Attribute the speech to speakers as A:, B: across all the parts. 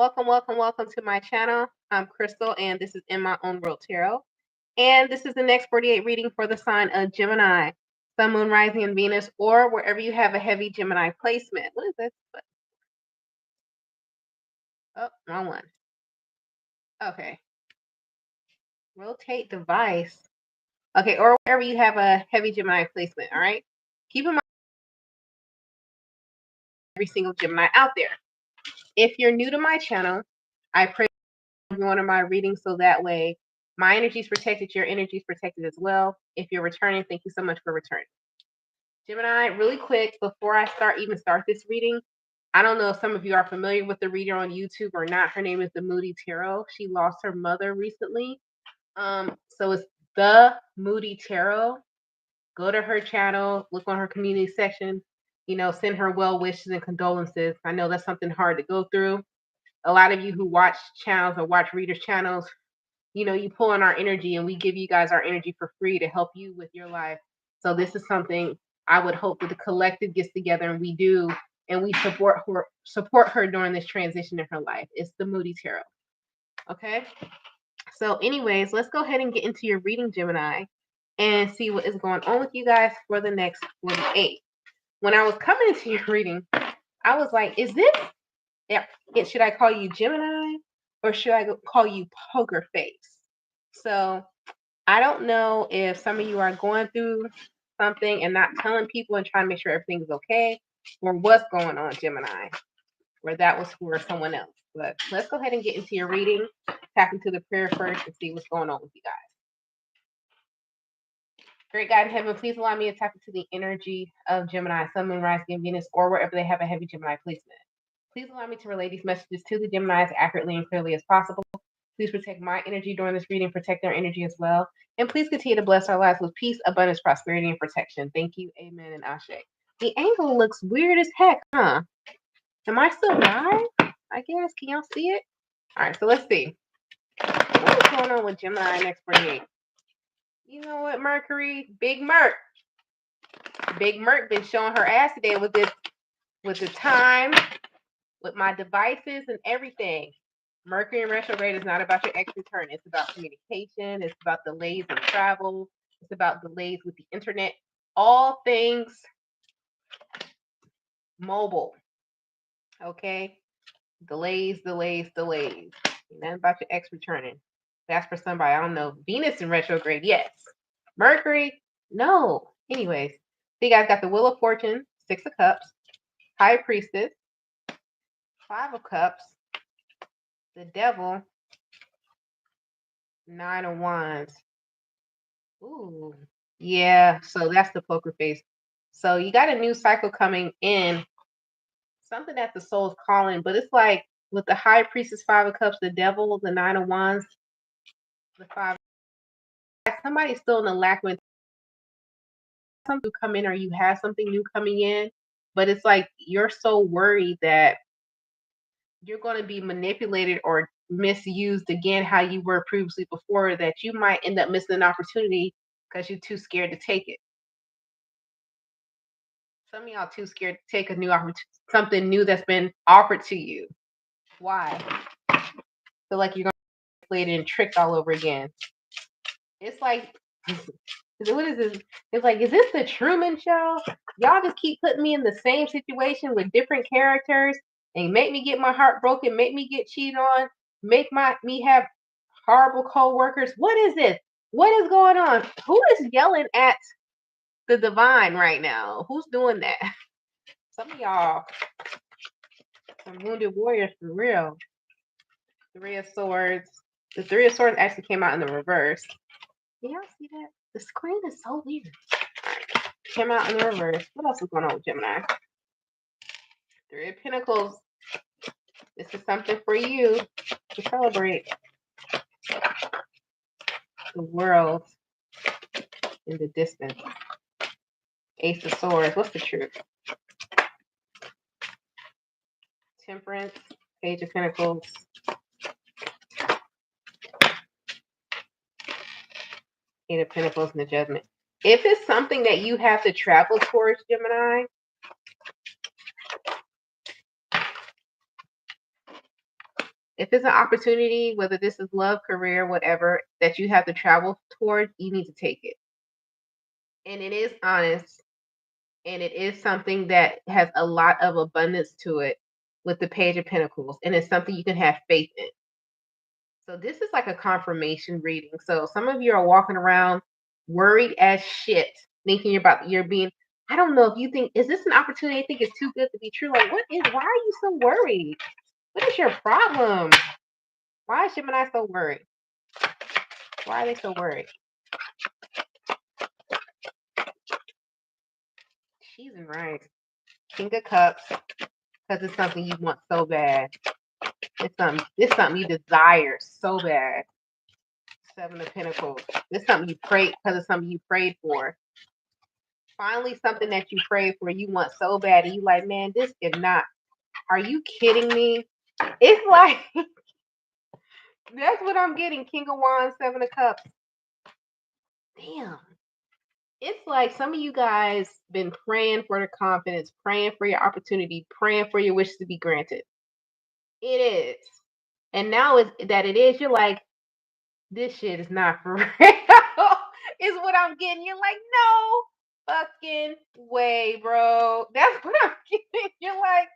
A: Welcome to my channel. I'm Crystal, and this is In My Own World Tarot. And this is the next 48 reading for the sign of Gemini, Sun, Moon, Rising, and Venus, or wherever you have a heavy Gemini placement. What is this? Oh, wrong one. Okay. Rotate device. Okay, or wherever you have a heavy Gemini placement, all right? Keep in mind every single Gemini out there. If you're new to my channel, I pray every one of my readings so that way my energy is protected, your energy is protected as well. If you're returning, thank you so much for returning. Gemini, really quick, before I start this reading, I don't know if some of you are familiar with the reader on YouTube or not. Her name is the Moody Tarot. She lost her mother recently. So it's the Moody Tarot. Go to her channel, look on her community section, send her well wishes and condolences. I know that's something hard to go through. A lot of you who watch channels or watch readers' channels, you pull on our energy and we give you guys our energy for free to help you with your life. So this is something I would hope that the collective gets together and we do, and we support her during this transition in her life. It's the Moody Tarot. Okay. So anyways, let's go ahead and get into your reading, Gemini, and see what is going on with you guys for the next 48. When I was coming into your reading, I was like, should I call you Gemini or should I call you Poker Face? So I don't know if some of you are going through something and not telling people and trying to make sure everything is okay, or what's going on, Gemini, or that was for someone else. But let's go ahead and get into your reading, tap into the prayer first and see what's going on with you guys. Great God in heaven, please allow me to tap into the energy of Gemini, Sun, Moon, Rising, and Venus, or wherever they have a heavy Gemini placement. Please allow me to relay these messages to the Gemini as accurately and clearly as possible. Please protect my energy during this reading, protect their energy as well. And please continue to bless our lives with peace, abundance, prosperity, and protection. Thank you. Amen and Ashe. The angle looks weird as heck, huh? Am I still live? I guess. Can y'all see it? All right, so let's see. What's going on with Gemini Next 48? You know what, Mercury? Big Merc. Big Merc been showing her ass today with the time, with my devices and everything. Mercury in retrograde is not about your ex return. It's about communication. It's about delays in travel. It's about delays with the internet. All things mobile. Okay? Delays. Nothing about your ex returning. That's for somebody. I don't know. Venus in retrograde, yes. Mercury, no. Anyways, so you guys got the Wheel of Fortune, 6 of Cups, High Priestess, 5 of Cups, the Devil, 9 of Wands. Ooh, yeah. So that's the Poker Face. So you got a new cycle coming in, something that the soul's calling, but it's like with the High Priestess, 5 of Cups, the Devil, the 9 of Wands, the 5. Somebody's still in the lack of something come in, or you have something new coming in, but it's like you're so worried that you're going to be manipulated or misused again how you were previously before, that you might end up missing an opportunity because you're too scared to take it. Some of y'all too scared to take a new opportunity, something new that's been offered to you. Why? Feel like you're going to be played and tricked all over again. It's like, what is this? It's like, is this the Truman Show? Y'all just keep putting me in the same situation with different characters and make me get my heart broken, make me get cheated on, make me have horrible co-workers. What is this? What is going on? Who is yelling at the divine right now? Who's doing that? Some of y'all, some wounded warriors for real. 3 of Swords. The 3 of Swords actually came out in the reverse. Can y'all see that? The screen is so weird. Came out in the reverse. What else is going on with Gemini? 3 of Pentacles. This is something for you to celebrate. The World in the distance. Ace of Swords. What's the truth? Temperance. Page of Pentacles. Eight of Pentacles and the Judgment. If it's something that you have to travel towards, Gemini, If it's an opportunity, whether this is love, career, whatever, that you have to travel towards, you need to take it. And it is honest, and it is something that has a lot of abundance to it with the Page of Pentacles, and it's something you can have faith in. So this is like a confirmation reading. So some of you are walking around worried as shit, thinking you're being. I don't know if you think, is this an opportunity you think is too good to be true? Like, why are you so worried? What is your problem? Why is Gemini so worried? Why are they so worried? Cheese and rice. King of Cups, because it's something you want so bad. It's something you desire so bad. Seven of Pentacles. This is something you prayed, because it's something you prayed for. Finally, something that you prayed for, you want so bad, and you like, man, this cannot. Are you kidding me? It's like that's what I'm getting. King of Wands, Seven of Cups. Damn. It's like some of you guys been praying for the confidence, praying for your opportunity, praying for your wishes to be granted. It is. And now it is, you're like, this shit is not for real. Is what I'm getting. You're like, no fucking way, bro. That's what I'm getting. You're like,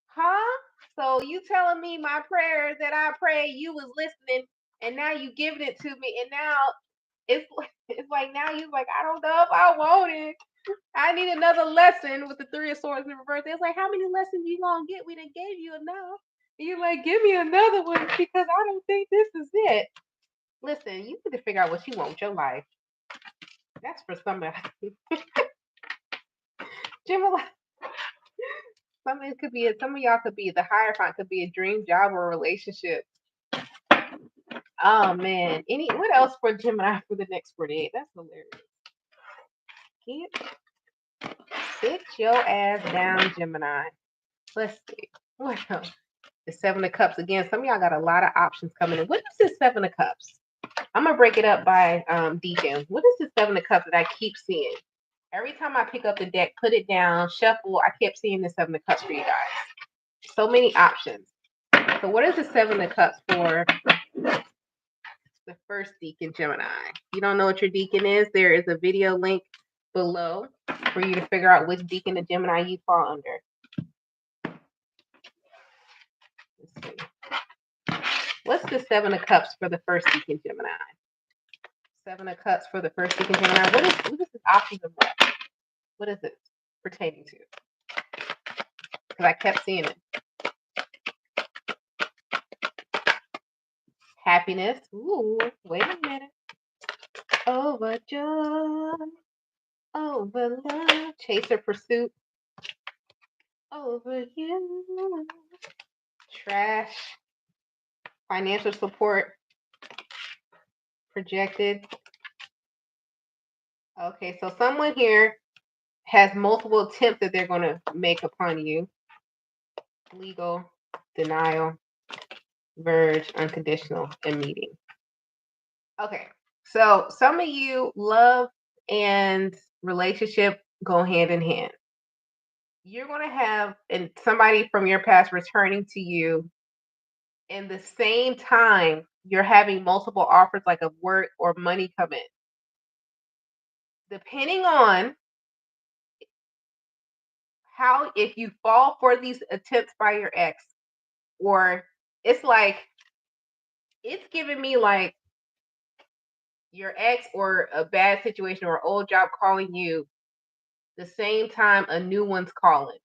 A: huh? So you telling me my prayer that I prayed, you was listening, and now you giving it to me, and now it's like now you like, I don't know if I want it. I need another lesson with the Three of Swords in reverse. It's like, how many lessons you gonna get? We done gave you enough. And you're like, give me another one because I don't think this is it. Listen, you need to figure out what you want with your life. That's for somebody. Gemini. Some of y'all could be the Hierophant could be a dream job or a relationship. Oh man. What else for Gemini for the next 48? That's hilarious. Sit your ass down, Gemini. Let's see. What else? The Seven of Cups again. Some of y'all got a lot of options coming in. What is this Seven of Cups? I'm gonna break it up by deacon. What is this Seven of Cups that I keep seeing? Every time I pick up the deck, put it down, shuffle, I kept seeing the Seven of Cups for you guys. So many options. So what is the Seven of Cups for the first deacon Gemini? You don't know what your deacon is? There is a video link below for you to figure out which deacon of Gemini you fall under. Let's see. What's the Seven of Cups for the first deacon Gemini? Seven of Cups for the first deacon Gemini. What is this option of what? What is it pertaining to? Because I kept seeing it. Happiness. Ooh, wait a minute. Overjoy. Over love. Chaser pursuit. Over you. Trash. Financial support. Projected. Okay, so someone here has multiple attempts that they're going to make upon you. Legal. Denial. Verge. Unconditional. And meeting. Okay, so some of you, love and relationship go hand in hand. You're going to have somebody from your past returning to you in the same time you're having multiple offers like of work or money come in. Depending on how, if you fall for these attempts by your ex, or it's like, it's giving me like your ex or a bad situation or old job calling you the same time a new one's calling.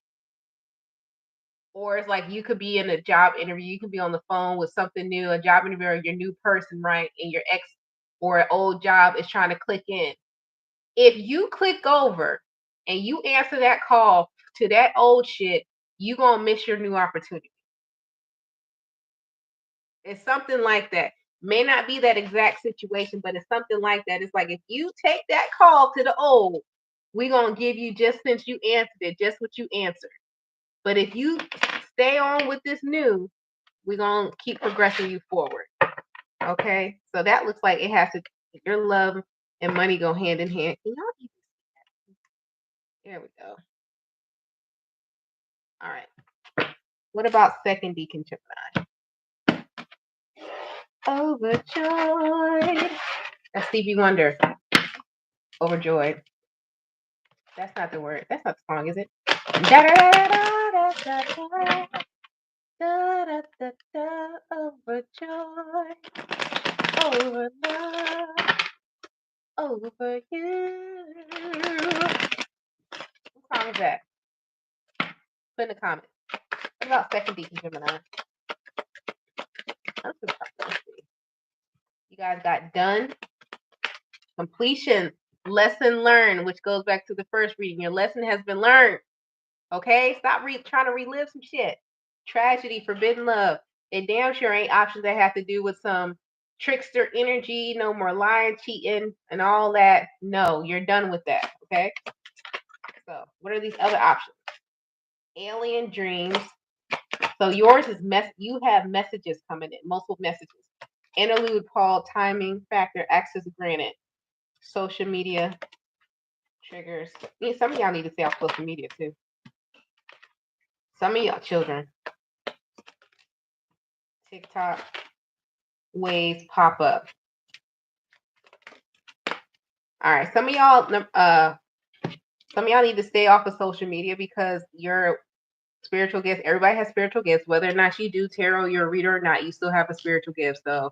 A: Or it's like you could be in a job interview, you could be on the phone with something new, a job interview, or your new person, right? And your ex or an old job is trying to click in. If you click over and you answer that call to that old shit, you gonna miss your new opportunity. It's something like that. May not be that exact situation, but it's something like that. It's like if you take that call to the old, we're gonna give you, just since you answered it, just what you answered. But if you stay on with this new, we're going to keep progressing you forward. Okay? So that looks like it has to, your love and money go hand in hand. Can y'all even see that? There we go. All right. What about second deacon Gemini? Overjoyed. That's Stevie Wonder. Overjoyed. That's not the word. That's not the song, is it? Overjoyed. Over love. Over you. What song is that? Put in the comments. What about second Deacon Gemini? Let's see. You guys got done. Completion. Lesson learned, which goes back to the first reading. Your lesson has been learned. Okay? Stop trying to relive some shit. Tragedy, forbidden love. It damn sure ain't options that have to do with some trickster energy, no more lying, cheating, and all that. No, you're done with that. Okay? So, what are these other options? Alien dreams. So yours is you have messages coming in, multiple messages. Interlude, Paul, timing, factor, access granted. Social media triggers. Some of y'all need to stay off social media too. Some of y'all children. TikTok waves pop up. All right, some of y'all need to stay off of social media because your spiritual gifts. Everybody has spiritual gifts. Whether or not you do tarot, you're a reader or not, you still have a spiritual gift. So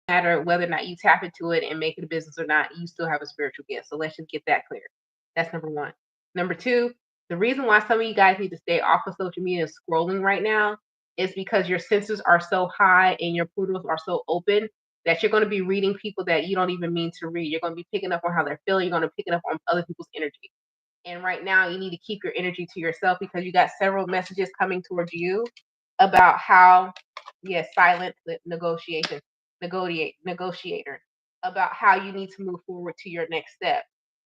A: no matter whether or not you tap into it and make it a business or not, you still have a spiritual gift. So let's just get that clear. That's number one. Number two, the reason why some of you guys need to stay off of social media and scrolling right now is because your senses are so high and your portals are so open that you're going to be reading people that you don't even mean to read. You're going to be picking up on how they're feeling. You're going to pick it up on other people's energy. And right now, you need to keep your energy to yourself because you got several messages coming towards you about how, silent negotiator, about how you need to move forward to your next step.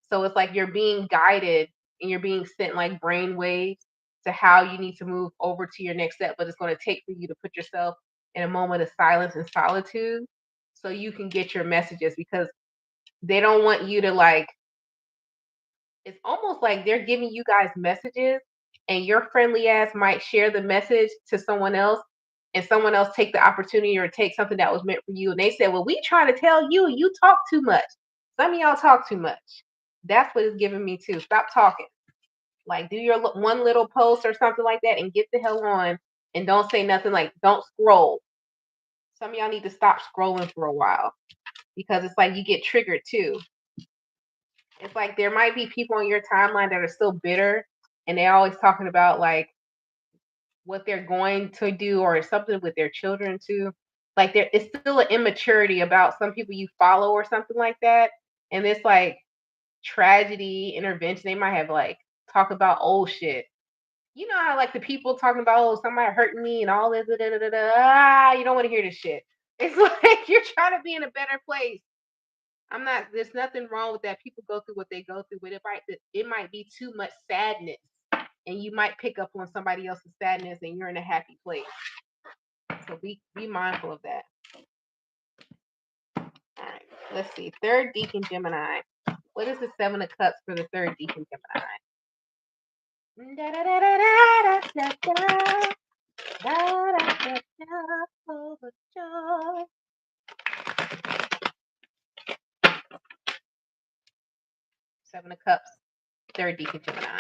A: So it's like you're being guided and you're being sent like brain waves to how you need to move over to your next step. But it's going to take for you to put yourself in a moment of silence and solitude so you can get your messages because they don't want you to like, it's almost like they're giving you guys messages and your friendly ass might share the message to someone else and someone else take the opportunity or take something that was meant for you. And they said, well, we try to tell you, you talk too much. Some of y'all talk too much. That's what it's giving me too. Stop talking. Like do your one little post or something like that and get the hell on and don't say nothing. Like don't scroll. Some of y'all need to stop scrolling for a while because it's like you get triggered too. It's like there might be people on your timeline that are still bitter and they're always talking about like what they're going to do or something with their children too. Like there is still an immaturity about some people you follow or something like that. And it's like tragedy, intervention. They might have like talk about old shit. You know how like the people talking about oh somebody hurting me and all this you don't want to hear this shit. It's like you're trying to be in a better place. There's nothing wrong with that. People go through what they go through, but it might be too much sadness and you might pick up on somebody else's sadness and you're in a happy place. So be mindful of that. All right, let's see. Third Deacon Gemini. What is the Seven of Cups for the third Deacon Gemini? Seven of Cups, third Deacon Gemini.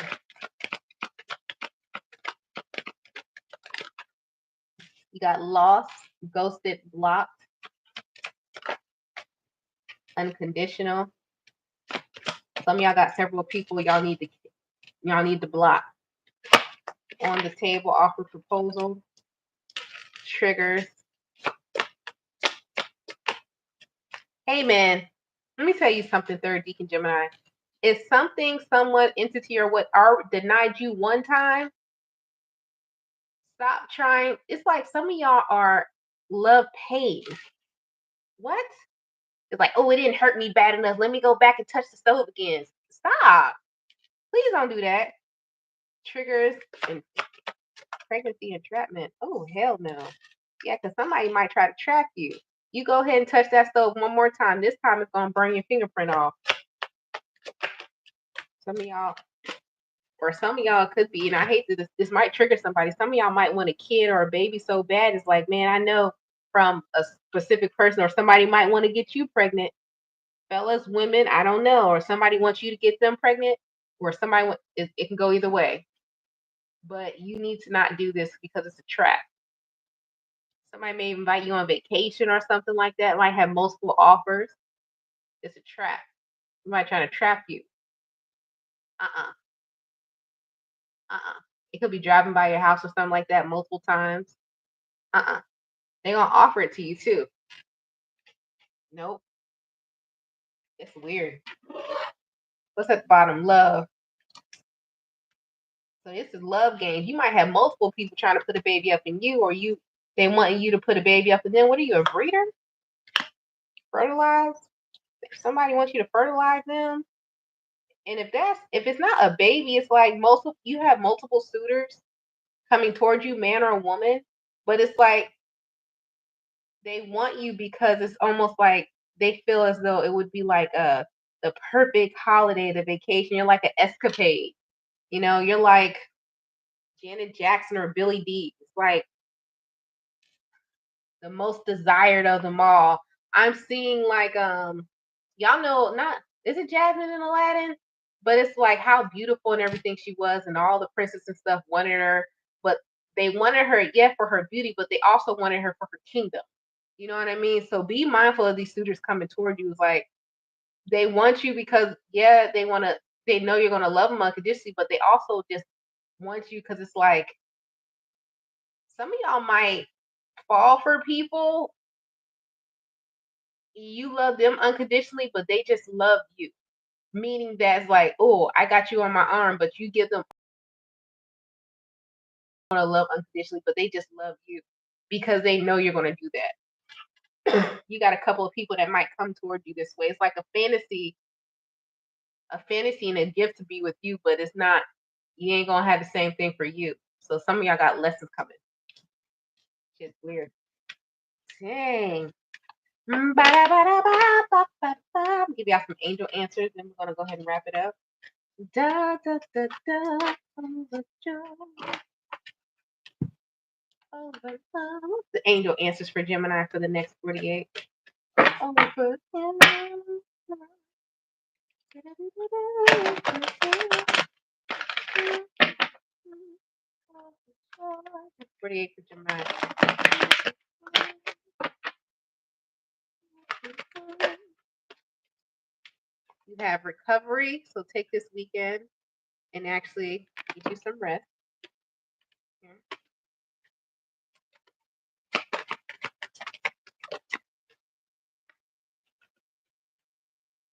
A: You got lost, ghosted, blocked, unconditional. Some of y'all got several people y'all need to block. On the table, offer proposal, triggers. Hey man, let me tell you something, third Deacon Gemini. If something, someone, entity, or what denied you one time, stop trying. It's like some of y'all love pain. What? It's like, oh, it didn't hurt me bad enough. Let me go back and touch the stove again. Stop. Please don't do that. Triggers and pregnancy entrapment. Oh, hell no. Yeah, because somebody might try to trap you. You go ahead and touch that stove one more time. This time it's going to burn your fingerprint off. Some of y'all could be, and I hate that this might trigger somebody. Some of y'all might want a kid or a baby so bad. It's like, man, I know from a specific person, or somebody might want to get you pregnant. Fellas, women, I don't know, or somebody wants you to get them pregnant, or it can go either way. But you need to not do this because it's a trap. Somebody may invite you on vacation or something like that, might have multiple offers. It's a trap. Somebody trying to trap you. Uh-uh. Uh-uh. It could be driving by your house or something like that multiple times. Uh-uh. They're gonna offer it to you too. Nope. It's weird. What's at the bottom? Love. So this is love games. You might have multiple people trying to put a baby up in you, or they want you to put a baby up in them. What are you, a breeder? Fertilize? If somebody wants you to fertilize them. And if it's not a baby, it's like you have multiple suitors coming towards you, man or woman, but it's like they want you because it's almost like they feel as though it would be like the perfect holiday, the vacation. You're like an escapade. You're like Janet Jackson or Billy D. It's like the most desired of them all. I'm seeing like y'all know, not is it Jasmine in Aladdin? But it's like how beautiful and everything she was, and all the princess and stuff wanted her, but they wanted her, yeah, for her beauty, but they also wanted her for her kingdom. You know what I mean? So be mindful of these suitors coming toward you. It's like they want you because, yeah, they know you're gonna love them unconditionally, but they also just want you because it's like some of y'all might fall for people. You love them unconditionally, but they just love you. Meaning that's like, oh, I got you on my arm, but you give them want to love unconditionally, but they just love you because they know you're going to do that. You got a couple of people that might come toward you this way. It's like a fantasy and a gift to be with you, but it's not. You ain't gonna have the same thing for you. So some of y'all got lessons coming. Shit's weird. Dang. Give y'all some angel answers, then we're gonna go ahead and wrap it up. Da, da, da, da, What's the angel answers for Gemini for the next 48? Over 48 for Gemini. You have recovery, so take this weekend and actually get you some rest. Here.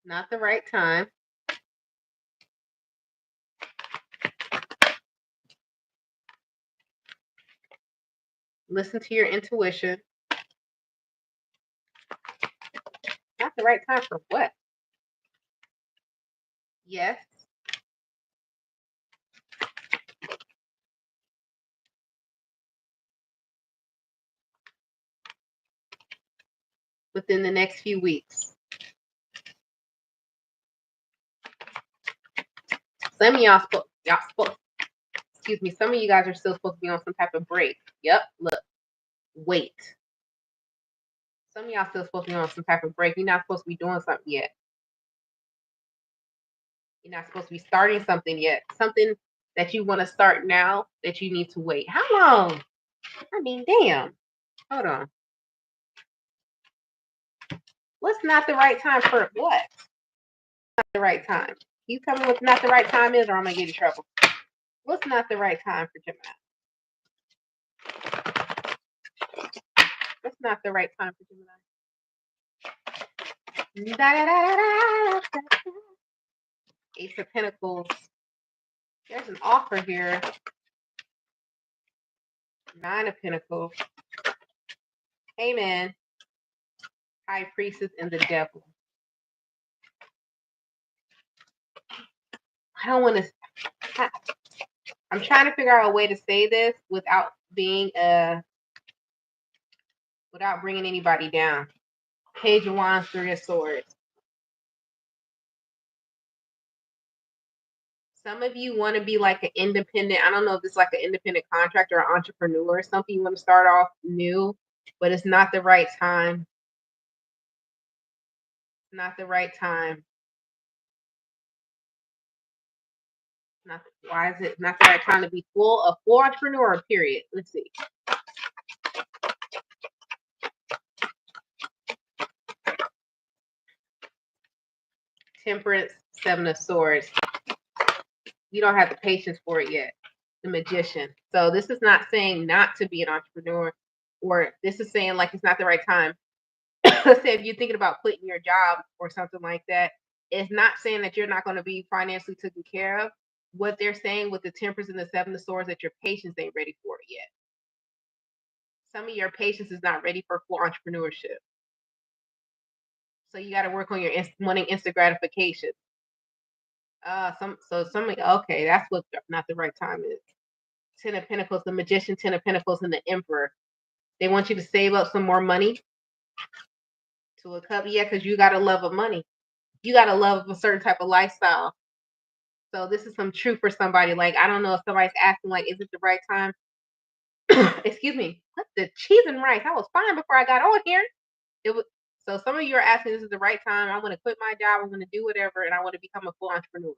A: Not the right time. Listen to your intuition. Not the right time for what? Yes. Within the next few weeks. Some of y'all excuse me, some of you guys are still supposed to be on some type of break. Yep, look. Wait. Some of y'all still supposed to be on some type of break. You're not supposed to be doing something yet. You're not supposed to be starting something yet. Something that you want to start now that you need to wait. How long? I mean, damn. Hold on. What's not the right time for what? Not the right time. You tell me what not the right time is, or I'm gonna get in trouble. What's not the right time for Gemini? What's not the right time for Gemini? Ace of Pentacles. There's an offer here. 9 of Pentacles. Amen. High Priestess and the Devil. I don't want to. I'm trying to figure out a way to say this without being without bringing anybody down. Page of Wands, 3 of Swords. Some of you want to be like an independent. I don't know if it's like an independent contractor or entrepreneur or something. You want to start off new. but it's not the right time. Not the right time. Why is it not the right time to be a full entrepreneur, period? Let's see. Temperance, Seven of Swords. You don't have the patience for it yet. The Magician. So this is not saying not to be an entrepreneur, or this is saying like it's not the right time. Let's say if you're thinking about quitting your job or something like that, it's not saying that you're not going to be financially taken care of. What they're saying with the Temperance and the Seven of Swords, that your patience ain't ready for it yet. Some of your patience is not ready for full entrepreneurship. So you got to work on your wanting instant gratification. Okay, that's what not the right time is. Ten of Pentacles, the Magician, Ten of Pentacles, and the Emperor. They want you to save up some more money to look up. Yeah, because you got a love of money. You got a love of a certain type of lifestyle. So this is some truth for somebody. Like, I don't know if somebody's asking, like, is it the right time? Excuse me. What the cheese and rice? I was fine before I got on here. It was so some of you are asking, this is the right time. I want to quit my job. I'm going to do whatever, and I want to become a full entrepreneur.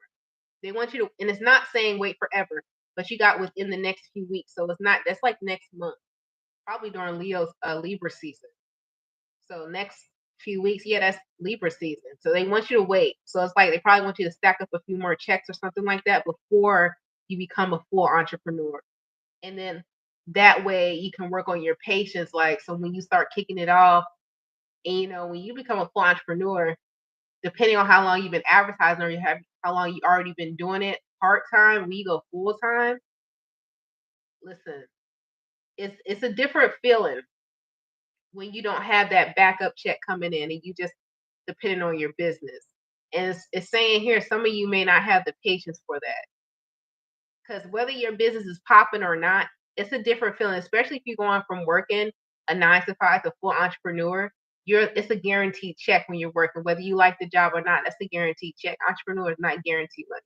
A: They want you to, and it's not saying wait forever, but you got within the next few weeks. So it's not, that's like next month, probably during Libra season. So next few weeks, yeah, that's Libra season. So they want you to wait. So it's like they probably want you to stack up a few more checks or something like that before you become a full entrepreneur. And then that way you can work on your patience. Like, so when you start kicking it off, and you know, when you become a full entrepreneur, depending on how long you've been advertising or how long you already been doing it part-time, when you go full-time, listen, it's a different feeling when you don't have that backup check coming in and you just depending on your business. And it's saying here, some of you may not have the patience for that. Because whether your business is popping or not, it's a different feeling, especially if you're going from working a 9 to 5 to full entrepreneur. It's a guaranteed check when you're working, whether you like the job or not. That's a guaranteed check. Entrepreneur is not guaranteed money.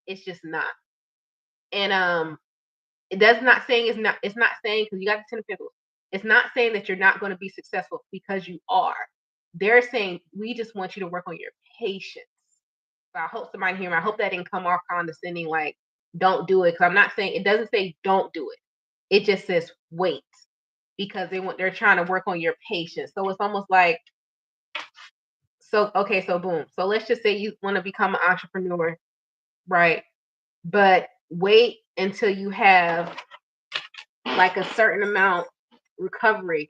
A: It's just not. And it does not saying it's not saying, because you got the Ten of Pentacles, it's not saying that you're not going to be successful, because you are. They're saying we just want you to work on your patience. So I hope somebody hear me. I hope that didn't come off condescending, like don't do it. Because I'm not saying, it doesn't say don't do it. It just says wait, because they're trying to work on your patience. So it's almost like, so okay, so boom. So let's just say you want to become an entrepreneur, right? But wait until you have like a certain amount recovery,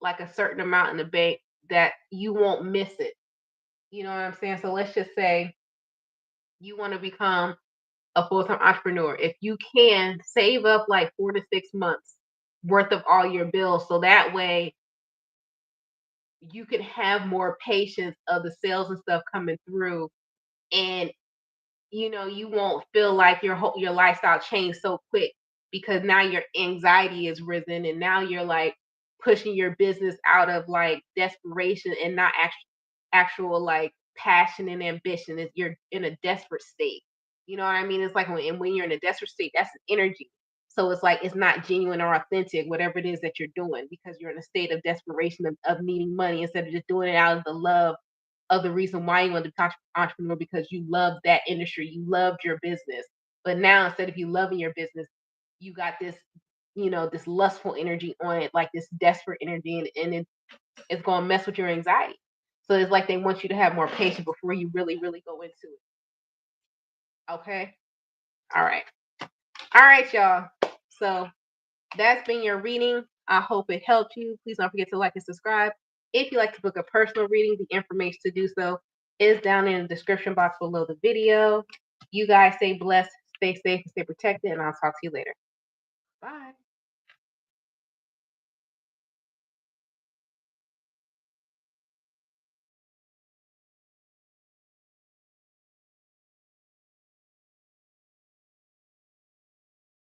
A: like a certain amount in the bank that you won't miss it. You know what I'm saying? So let's just say you want to become a full-time entrepreneur. If you can save up like 4 to 6 months worth of all your bills, so that way you can have more patience of the sales and stuff coming through, and you know, you won't feel like your lifestyle changed so quick, because now your anxiety is risen, and now you're like pushing your business out of like desperation and not actual like passion and ambition. You're in a desperate state. You know what I mean? It's like when you're in a desperate state, that's an energy. So it's like it's not genuine or authentic, whatever it is that you're doing, because you're in a state of desperation of needing money, instead of just doing it out of the love of the reason why you want to become entrepreneur, because you love that industry, you loved your business. But now, instead of you loving your business, you got this, you know, this lustful energy on it, like this desperate energy, and it's going to mess with your anxiety. So it's like they want you to have more patience before you really, really go into it. Okay. All right, y'all. So that's been your reading. I hope it helped you. Please don't forget to like and subscribe. If you'd like to book a personal reading, the information to do so is down in the description box below the video. You guys stay blessed, stay safe, and stay protected, and I'll talk to you later. Bye.